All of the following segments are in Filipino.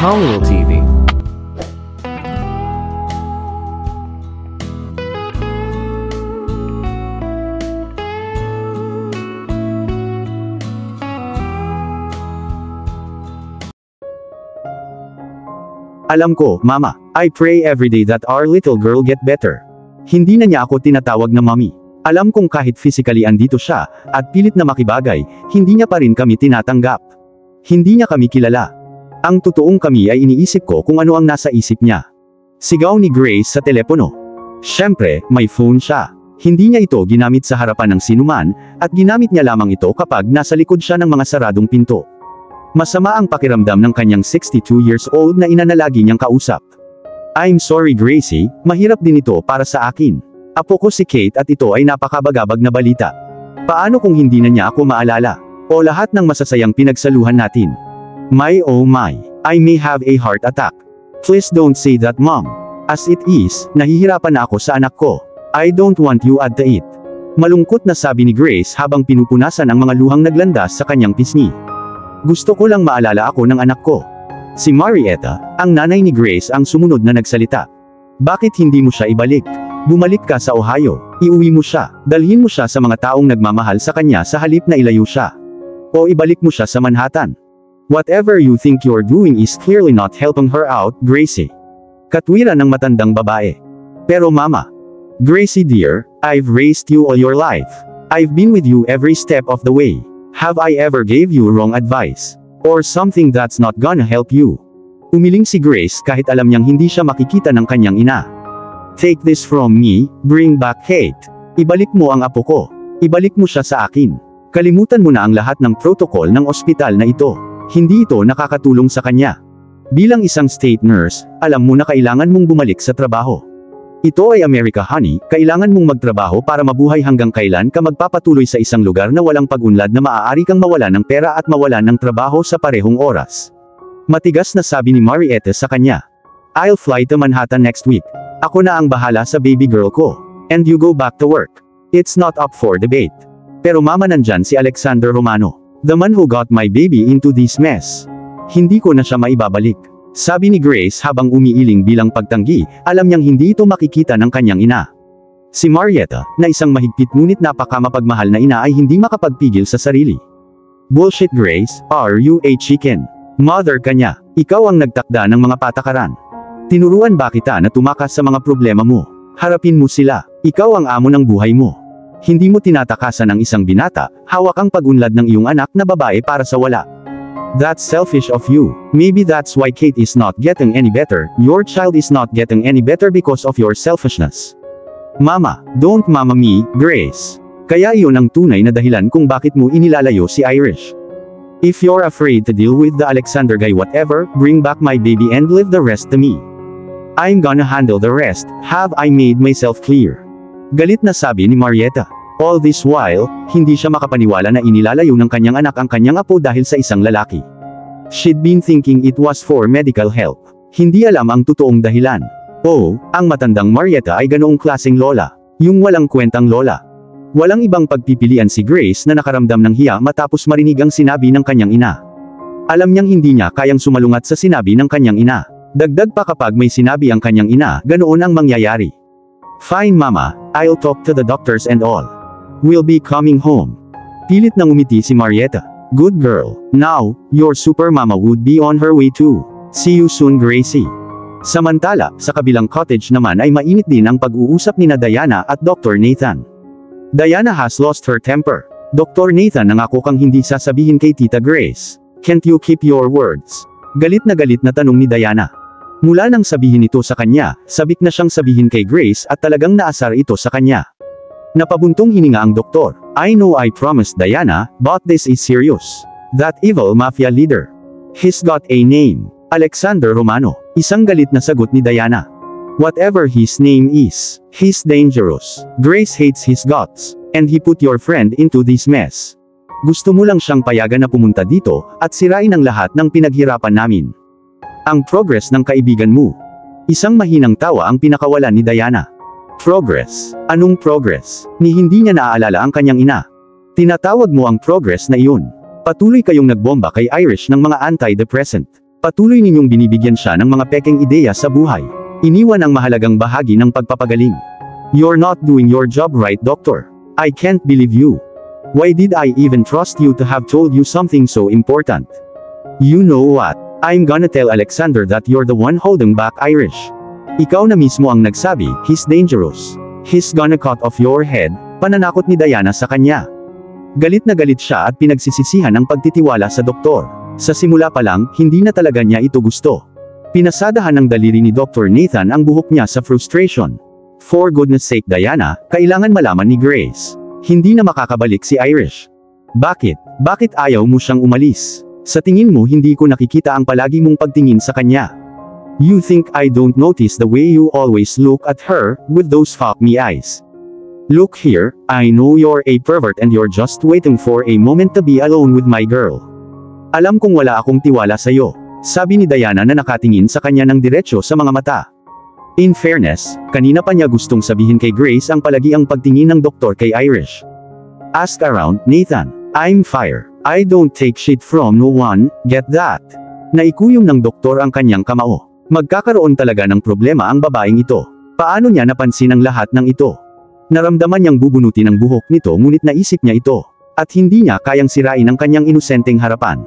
Hollywood TV. Alam ko, Mama. I pray every day that our little girl get better. Hindi na niya ako tinatawag na Mommy. Alam kong kahit physically andito siya, at pilit na makibagay, hindi niya pa rin kami tinatanggap. Hindi niya kami kilala. Ang totoong kami ay iniisip ko kung ano ang nasa isip niya. Sigaw ni Grace sa telepono. Siyempre, may phone siya. Hindi niya ito ginamit sa harapan ng sinuman, at ginamit niya lamang ito kapag nasa likod siya ng mga saradong pinto. Masama ang pakiramdam ng kanyang 62 years old na ina na lagi niyang kausap. I'm sorry Gracie, mahirap din ito para sa akin. Apo ko si Kate at ito ay napakabagabag na balita. Paano kung hindi na niya ako maalala? O lahat ng masasayang pinagsaluhan natin? My oh my, I may have a heart attack. Please don't say that Mom. As it is, nahihirapan na ako sa anak ko. I don't want you at the it. Malungkot na sabi ni Grace habang pinupunasan ang mga luhang naglandas sa kanyang pisngi. Gusto ko lang maalala ako ng anak ko. Si Marietta, ang nanay ni Grace ang sumunod na nagsalita. Bakit hindi mo siya ibalik? Bumalik ka sa Ohio, iuwi mo siya, dalhin mo siya sa mga taong nagmamahal sa kanya sa halip na ilayo siya. O ibalik mo siya sa Manhattan. Whatever you think you're doing is clearly not helping her out, Gracie. Katwiran ng matandang babae. Pero Mama, Gracie dear, I've raised you all your life. I've been with you every step of the way. Have I ever gave you wrong advice? Or something that's not gonna help you? Umiling si Grace kahit alam niyang hindi siya makikita ng kanyang ina. Take this from me, bring back Kate. Ibalik mo ang apo ko. Ibalik mo siya sa akin. Kalimutan mo na ang lahat ng protocol ng ospital na ito. Hindi ito nakakatulong sa kanya. Bilang isang state nurse, alam mo na kailangan mong bumalik sa trabaho. Ito ay America honey, kailangan mong magtrabaho para mabuhay hanggang kailan ka magpapatuloy sa isang lugar na walang pag-unlad na maaari kang mawalan ng pera at mawalan ng trabaho sa parehong oras. Matigas na sabi ni Marietta sa kanya. I'll fly to Manhattan next week. Ako na ang bahala sa baby girl ko. And you go back to work. It's not up for debate. Pero Mama nandyan si Alexander Romano. The man who got my baby into this mess. Hindi ko na siya maibabalik. Sabi ni Grace habang umiiling bilang pagtanggi, alam niyang hindi ito makikita ng kanyang ina. Si Marietta, na isang mahigpit ngunit napakamapagmahal na ina ay hindi makapagpigil sa sarili. Bullshit Grace, are you a chicken? Mother ka niya, ikaw ang nagtakda ng mga patakaran. Tinuruan ba kita na tumakas sa mga problema mo? Harapin mo sila, ikaw ang amo ng buhay mo. Hindi mo tinatakasan ang isang binata, hawak ang pag-unlad ng iyong anak na babae para sa wala. That's selfish of you. Maybe that's why Kate is not getting any better. Your child is not getting any better because of your selfishness. Mama, don't mama me, Grace. Kaya iyon ang tunay na dahilan kung bakit mo inilalayo si Irish. If you're afraid to deal with the Alexander guy whatever, bring back my baby and leave the rest to me. I'm gonna handle the rest, have I made myself clear? Galit na sabi ni Marietta. All this while, hindi siya makapaniwala na inilalayo ng kanyang anak ang kanyang apo dahil sa isang lalaki. She'd been thinking it was for medical help. Hindi alam ang totoong dahilan. Oh, ang matandang Marietta ay ganoong klaseng lola. Yung walang kwentang lola. Walang ibang pagpipilian si Grace na nakaramdam ng hiya matapos marinig ang sinabi ng kanyang ina. Alam niyang hindi niya kayang sumalungat sa sinabi ng kanyang ina. Dagdag pa kapag may sinabi ang kanyang ina, ganoon ang mangyayari. Fine Mama, I'll talk to the doctors and all. We'll be coming home. Pilit na ngumiti si Marietta. Good girl. Now, your super mama would be on her way too. See you soon Gracie. Samantala, sa kabilang cottage naman ay mainit din ang pag-uusap nina Diana at Dr. Nathan. Diana has lost her temper. Dr. Nathan nangako kang hindi sasabihin kay Tita Grace. Can't you keep your words? Galit na tanong ni Diana. Mula nang sabihin ito sa kanya, sabik na siyang sabihin kay Grace at talagang naasar ito sa kanya. Napabuntong hininga ang doktor. I know I promised Diana, but this is serious. That evil mafia leader. He's got a name. Alexander Romano. Isang galit na sagot ni Diana. Whatever his name is, he's dangerous. Grace hates his guts. And he put your friend into this mess. Gusto mo lang siyang payagan na pumunta dito, at sirain ang lahat ng pinaghirapan namin. Ang progress ng kaibigan mo. Isang mahinang tawa ang pinakawalan ni Diana. Progress. Anong progress? Ni hindi niya naaalala ang kanyang ina. Tinatawag mo ang progress na iyon. Patuloy kayong nagbomba kay Irish ng mga antidepressant. Patuloy ninyong binibigyan siya ng mga pekeng ideya sa buhay. Iniwan ang mahalagang bahagi ng pagpapagaling. You're not doing your job right, doctor. I can't believe you. Why did I even trust you to have told you something so important? You know what? I'm gonna tell Alexander that you're the one holding back Irish. Ikaw na mismo ang nagsabi, he's dangerous. He's gonna cut off your head, pananakot ni Diana sa kanya. Galit na galit siya at pinagsisisihan ang pagtitiwala sa doktor. Sa simula pa lang, hindi na talaga niya ito gusto. Pinasadahan ng daliri ni Dr. Nathan ang buhok niya sa frustration. For goodness sake Diana, kailangan malaman ni Grace. Hindi na makakabalik si Irish. Bakit? Bakit ayaw mo siyang umalis? Sa tingin mo hindi ko nakikita ang palagi mong pagtingin sa kanya. You think I don't notice the way you always look at her, with those fuck me eyes. Look here, I know you're a pervert and you're just waiting for a moment to be alone with my girl. Alam kong wala akong tiwala sa'yo, sabi ni Diana na nakatingin sa kanya ng diretsyo sa mga mata. In fairness, kanina pa niya gustong sabihin kay Grace ang palagiang pagtingin ng doktor kay Irish. Ask around, Nathan. I'm fire. I don't take shit from no one, get that? Naikuyom ng doktor ang kanyang kamao. Magkakaroon talaga ng problema ang babaeng ito. Paano niya napansin ang lahat ng ito? Naramdaman niyang bubunutin ang buhok nito ngunit naisip niya ito. At hindi niya kayang sirain ang kanyang inosenteng harapan.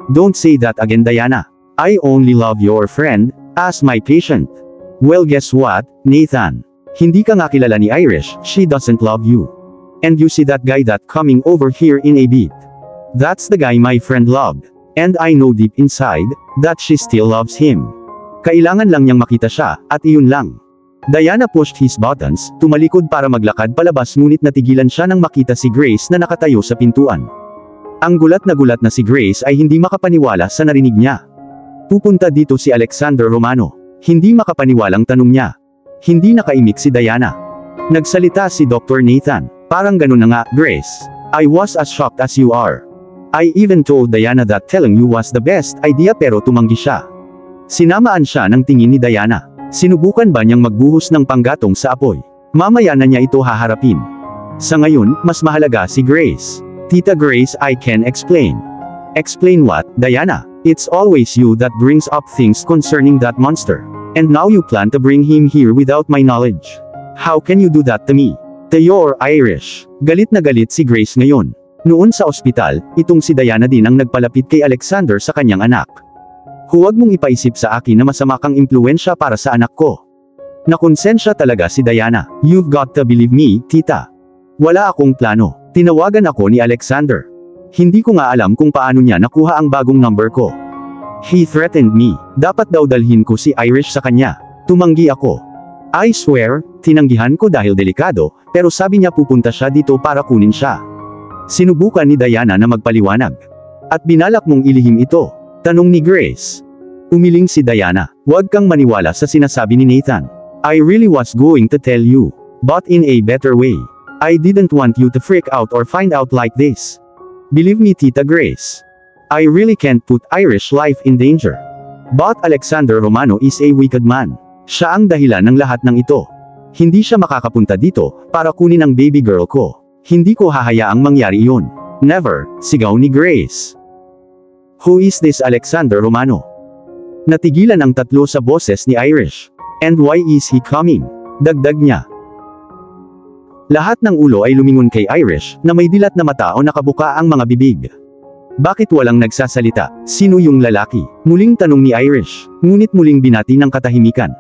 Don't say that again Diana. I only love your friend, as my patient. Well guess what, Nathan? Hindi ka nga kilala ni Irish, she doesn't love you. And you see that guy that coming over here in a bit. That's the guy my friend loved. And I know deep inside, that she still loves him. Kailangan lang niyang makita siya, at iyon lang. Diana pushed his buttons, tumalikod para maglakad palabas ngunit natigilan siya nang makita si Grace na nakatayo sa pintuan. Ang gulat na si Grace ay hindi makapaniwala sa narinig niya. Pupunta dito si Alexander Romano. Hindi makapaniwalang tanong niya. Hindi nakaimik si Diana. Nagsalita si Dr. Nathan. Parang ganun na nga, Grace. I was as shocked as you are. I even told Diana that telling you was the best idea pero tumanggi siya. Sinamaan siya ng tingin ni Diana. Sinubukan ba niyang magbuhos ng panggatong sa apoy? Mamaya na niya ito haharapin. Sa ngayon, mas mahalaga si Grace. Tita Grace, I can explain. Explain what, Diana? It's always you that brings up things concerning that monster. And now you plan to bring him here without my knowledge. How can you do that to me? You're Irish. Galit na galit si Grace ngayon. Noon sa ospital, itong si Diana din ang nagpalapit kay Alexander sa kanyang anak. Huwag mong ipaisip sa akin na masama kang impluensya para sa anak ko. Nakonsensya talaga si Diana. You've got to believe me, tita. Wala akong plano. Tinawagan ako ni Alexander. Hindi ko nga alam kung paano niya nakuha ang bagong number ko. He threatened me. Dapat daw dalhin ko si Irish sa kanya. Tumanggi ako. I swear, tinanggihan ko dahil delikado, pero sabi niya pupunta siya dito para kunin siya. Sinubukan ni Diana na magpaliwanag. At binalak mong ilihim ito. Tanong ni Grace. Umiling si Diana. Huwag kang maniwala sa sinasabi ni Nathan. I really was going to tell you. But in a better way. I didn't want you to freak out or find out like this. Believe me Tita Grace. I really can't put Irish life in danger. But Alexander Romano is a wicked man. Siya ang dahilan ng lahat ng ito. Hindi siya makakapunta dito, para kunin ang baby girl ko. Hindi ko hahayaang mangyari iyon. Never, sigaw ni Grace. Who is this Alexander Romano? Natigilan ang tatlo sa boses ni Irish. And why is he coming? Dagdag niya. Lahat ng ulo ay lumingon kay Irish, na may dilat na mata o nakabuka ang mga bibig. Bakit walang nagsasalita? Sino yung lalaki? Muling tanong ni Irish, ngunit muling binati ng katahimikan.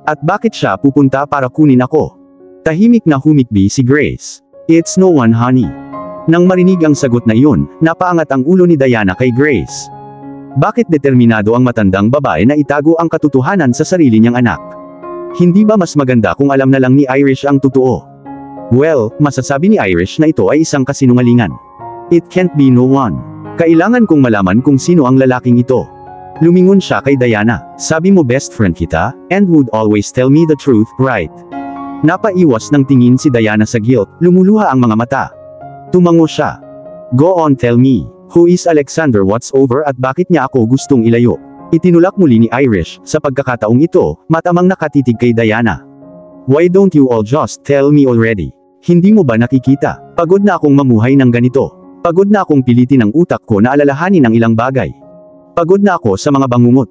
At bakit siya pupunta para kunin ako? Tahimik na humikbi si Grace. It's no one honey. Nang marinig ang sagot na iyon, napaangat ang ulo ni Diana kay Grace. Bakit determinado ang matandang babae na itago ang katotohanan sa sarili niyang anak? Hindi ba mas maganda kung alam na lang ni Irish ang totoo? Well, masasabi ni Irish na ito ay isang kasinungalingan. It can't be no one. Kailangan kong malaman kung sino ang lalaking ito. Lumingon siya kay Diana. Sabi mo best friend kita, and would always tell me the truth, right? Napaiwas ng tingin si Diana sa guilt, lumuluha ang mga mata. Tumango siya. Go on tell me, who is Alexander what's over at bakit niya ako gustong ilayo? Itinulak muli ni Irish, sa pagkakataong ito, matamang nakatitig kay Diana. Why don't you all just tell me already? Hindi mo ba nakikita? Pagod na akong mamuhay ng ganito. Pagod na akong pilitin ang utak ko na alalahanin ang ilang bagay. Pagod na ako sa mga bangungot.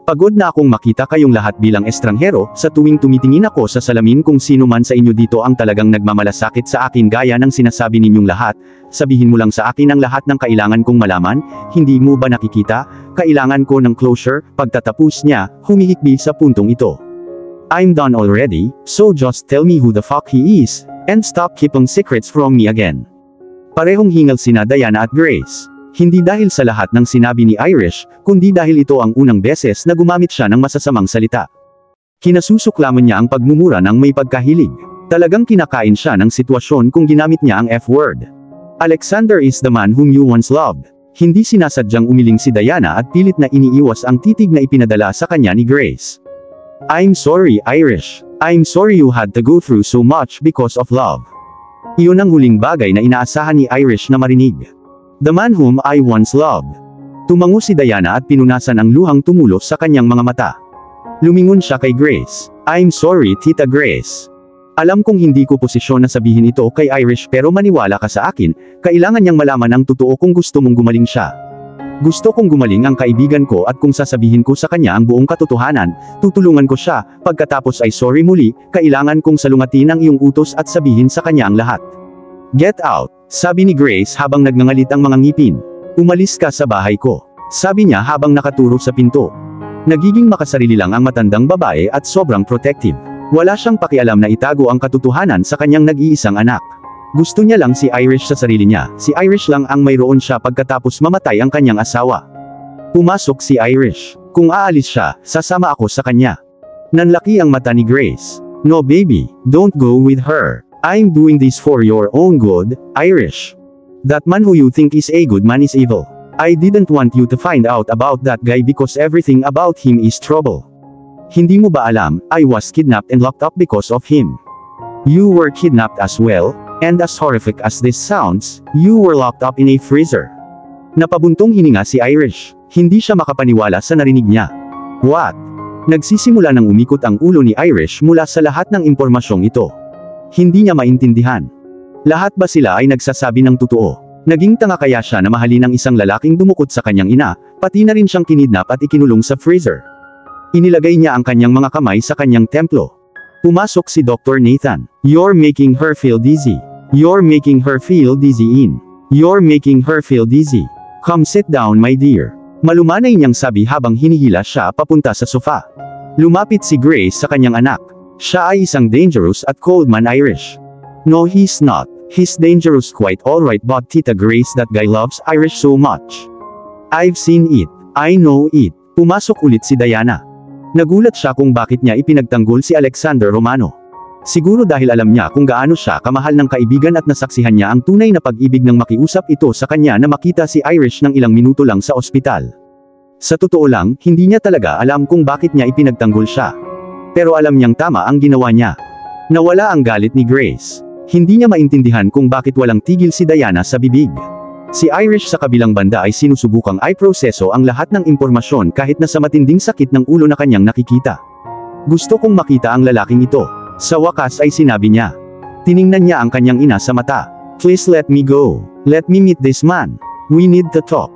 Pagod na akong makita kayong lahat bilang estranghero, sa tuwing tumitingin ako sa salamin kung sino man sa inyo dito ang talagang nagmamalasakit sa akin gaya ng sinasabi ninyong lahat, sabihin mo lang sa akin ang lahat ng kailangan kong malaman, hindi mo ba nakikita, kailangan ko ng closure, pagtatapos niya, humihikbi sa puntong ito. I'm done already, so just tell me who the fuck he is, and stop keeping secrets from me again. Parehong hingal sina Diana at Grace. Hindi dahil sa lahat ng sinabi ni Irish, kundi dahil ito ang unang beses na gumamit siya ng masasamang salita. Kinasusuklaman niya ang pagmumura ng may pagkahilig. Talagang kinakain siya ng sitwasyon kung ginamit niya ang F-word. Alexander is the man whom you once loved. Hindi sinasadyang umiling si Diana at pilit na iniiwas ang titig na ipinadala sa kanya ni Grace. I'm sorry, Irish. I'm sorry you had to go through so much because of love. Iyon ang huling bagay na inaasahan ni Irish na marinig. The man whom I once loved. Tumango si Diana at pinunasan ang luhang tumulo sa kanyang mga mata. Lumingon siya kay Grace. I'm sorry, Tita Grace. Alam kong hindi ko posisyon na sabihin ito kay Irish pero maniwala ka sa akin, kailangan niyang malaman ang totoo kung gusto mong gumaling siya. Gusto kong gumaling ang kaibigan ko at kung sasabihin ko sa kanya ang buong katotohanan, tutulungan ko siya, pagkatapos ay sorry muli, kailangan kong salungatin ang iyong utos at sabihin sa kanya ang lahat. Get out, sabi ni Grace habang nagngangalit ang mga ngipin. Umalis ka sa bahay ko, sabi niya habang nakaturo sa pinto. Nagiging makasarili lang ang matandang babae at sobrang protective. Wala siyang pakialam na itago ang katotohanan sa kanyang nag-iisang anak. Gusto niya lang si Irish sa sarili niya, si Irish lang ang mayroon siya pagkatapos mamatay ang kanyang asawa. Pumasok si Irish. Kung aalis siya, sasama ako sa kanya. Nanlaki ang mata ni Grace. No baby, don't go with her. I'm doing this for your own good, Irish. That man who you think is a good man is evil. I didn't want you to find out about that guy because everything about him is trouble. Hindi mo ba alam, I was kidnapped and locked up because of him. You were kidnapped as well, and as horrific as this sounds, you were locked up in a freezer. Napabuntong hininga si Irish. Hindi siya makapaniwala sa narinig niya. What? Nagsisimula nang umikot ang ulo ni Irish mula sa lahat ng impormasyong ito. Hindi niya maintindihan. Lahat ba sila ay nagsasabi ng totoo? Naging tanga kaya siya na mahalin ng isang lalaking dumukot sa kanyang ina, pati na rin siyang kinidnap at ikinulong sa freezer. Inilagay niya ang kanyang mga kamay sa kanyang templo. Pumasok si Dr. Nathan. You're making her feel dizzy. You're making her feel dizzy in. You're making her feel dizzy. Come sit down my dear. Malumanay niyang sabi habang hinihila siya papunta sa sofa. Lumapit si Grace sa kanyang anak. Siya ay isang dangerous at cold man Irish. No he's not. He's dangerous quite alright but Tita Grace that guy loves Irish so much. I've seen it. I know it. Pumasok ulit si Diana. Nagulat siya kung bakit niya ipinagtanggol si Alexander Romano. Siguro dahil alam niya kung gaano siya kamahal ng kaibigan at nasaksihan niya ang tunay na pag-ibig nang makiusap ito sa kanya na makita si Irish ng ilang minuto lang sa ospital. Sa totoo lang, hindi niya talaga alam kung bakit niya ipinagtanggol siya. Pero alam niyang tama ang ginawa niya. Nawala ang galit ni Grace. Hindi niya maintindihan kung bakit walang tigil si Diana sa bibig. Si Irish sa kabilang banda ay sinusubukang i-proseso ang lahat ng impormasyon kahit na sa matinding sakit ng ulo na kanyang nakikita. Gusto kong makita ang lalaking ito. Sa wakas ay sinabi niya. Tiningnan niya ang kanyang ina sa mata. Please let me go. Let me meet this man. We need to talk.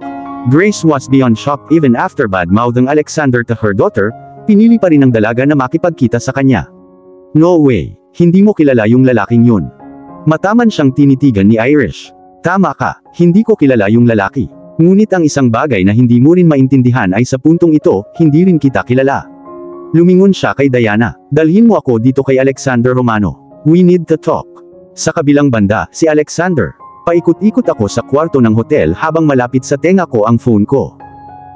Grace was beyond shocked even after bad-mouthing Alexander to her daughter, pinili pa rin ng dalaga na makipagkita sa kanya. No way, hindi mo kilala yung lalaking yun. Mataman siyang tinitigan ni Irish. Tama ka, hindi ko kilala yung lalaki. Ngunit ang isang bagay na hindi mo rin maintindihan ay sa puntong ito, hindi rin kita kilala. Lumingon siya kay Diana. Dalhin mo ako dito kay Alexander Romano. We need to talk. Sa kabilang banda, si Alexander. Paikot-ikot ako sa kwarto ng hotel habang malapit sa tenga ko ang phone ko.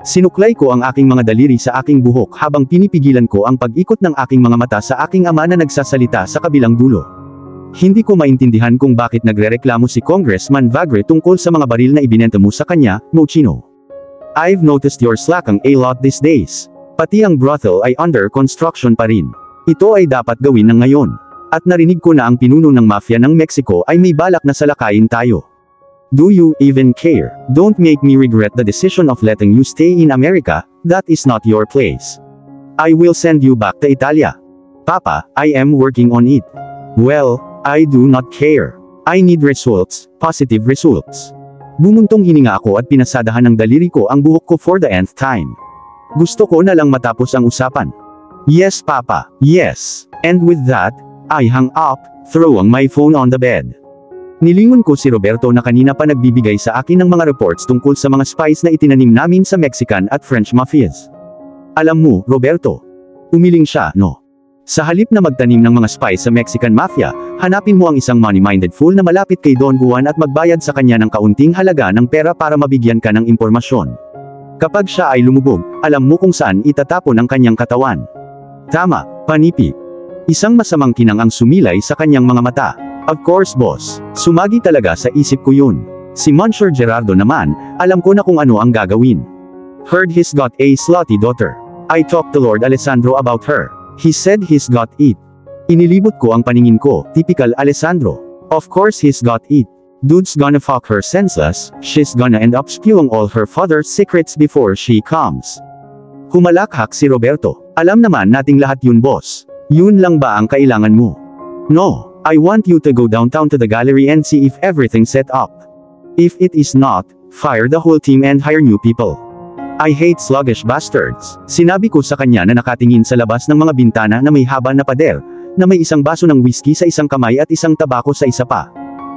Sinuklay ko ang aking mga daliri sa aking buhok habang pinipigilan ko ang pag-ikot ng aking mga mata sa aking ama na nagsasalita sa kabilang dulo. Hindi ko maintindihan kung bakit nagrereklamo si Congressman Vagre tungkol sa mga baril na ibinenta mo sa kanya, Mochino. I've noticed you're slacking a lot these days. Pati ang brothel ay under construction pa rin. Ito ay dapat gawin ng ngayon. At narinig ko na ang pinuno ng mafia ng Mexico ay may balak na salakayin tayo. Do you even care? Don't make me regret the decision of letting you stay in America, that is not your place. I will send you back to Italia. Papa, I am working on it. Well, I do not care. I need results, positive results. Bumuntong hininga ako at pinasadahan ng daliri ko ang buhok ko for the nth time. Gusto ko na lang matapos ang usapan. Yes papa, yes. And with that, I hung up, throwing my phone on the bed. Nilingon ko si Roberto na kanina pa nagbibigay sa akin ng mga reports tungkol sa mga spies na itinanim namin sa Mexican at French mafias. Alam mo, Roberto. Umiling siya, no? Sa halip na magtanim ng mga spies sa Mexican mafia, hanapin mo ang isang money-minded fool na malapit kay Don Juan at magbayad sa kanya ng kaunting halaga ng pera para mabigyan ka ng impormasyon. Kapag siya ay lumubog, alam mo kung saan itatapon ang kanyang katawan. Tama, panipi. Isang masamang kinang ang sumilay sa kanyang mga mata. Of course boss, sumagi talaga sa isip ko yun. Si Monsieur Gerardo naman, alam ko na kung ano ang gagawin. Heard he's got a slutty daughter. I talked to Lord Alessandro about her. He said he's got it. Inilibot ko ang paningin ko, typical Alessandro. Of course he's got it. Dude's gonna fuck her senseless, she's gonna end up spewing all her father's secrets before she comes. Humalakhak si Roberto. Alam naman nating lahat yun boss. Yun lang ba ang kailangan mo? No, I want you to go downtown to the gallery and see if everything's set up. If it is not, fire the whole team and hire new people. I hate sluggish bastards. Sinabi ko sa kanya na nakatingin sa labas ng mga bintana na may haba na pader, na may isang baso ng whiskey sa isang kamay at isang tabako sa isa pa.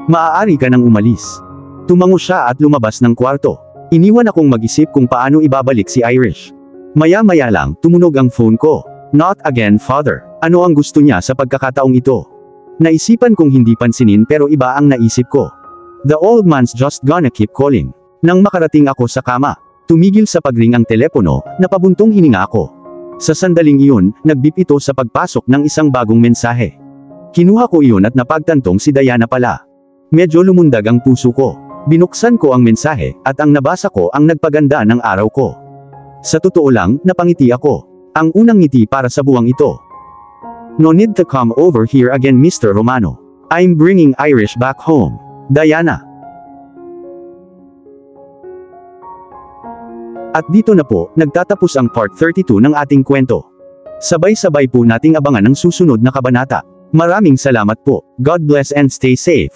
Maaari ka nang umalis. Tumango siya at lumabas ng kwarto. Iniwan akong mag-isip kung paano ibabalik si Irish. Maya-maya lang, tumunog ang phone ko. Not again father. Ano ang gusto niya sa pagkakataong ito? Naisipan kong hindi pansinin pero iba ang naisip ko. The old man's just gonna keep calling. Nang makarating ako sa kama, tumigil sa pagring ang telepono, napabuntong hininga ako. Sa sandaling iyon, nagbip ito sa pagpasok ng isang bagong mensahe. Kinuha ko iyon at napagtantong si Diana pala. Medyo lumundag ang puso ko. Binuksan ko ang mensahe, at ang nabasa ko ang nagpaganda ng araw ko. Sa totoo lang, napangiti ako. Ang unang ngiti para sa buwang ito. No need to come over here again Mr. Romano. I'm bringing Irish back home. Diana. At dito na po, nagtatapos ang part 32 ng ating kwento. Sabay-sabay po nating abangan ang susunod na kabanata. Maraming salamat po. God bless and stay safe.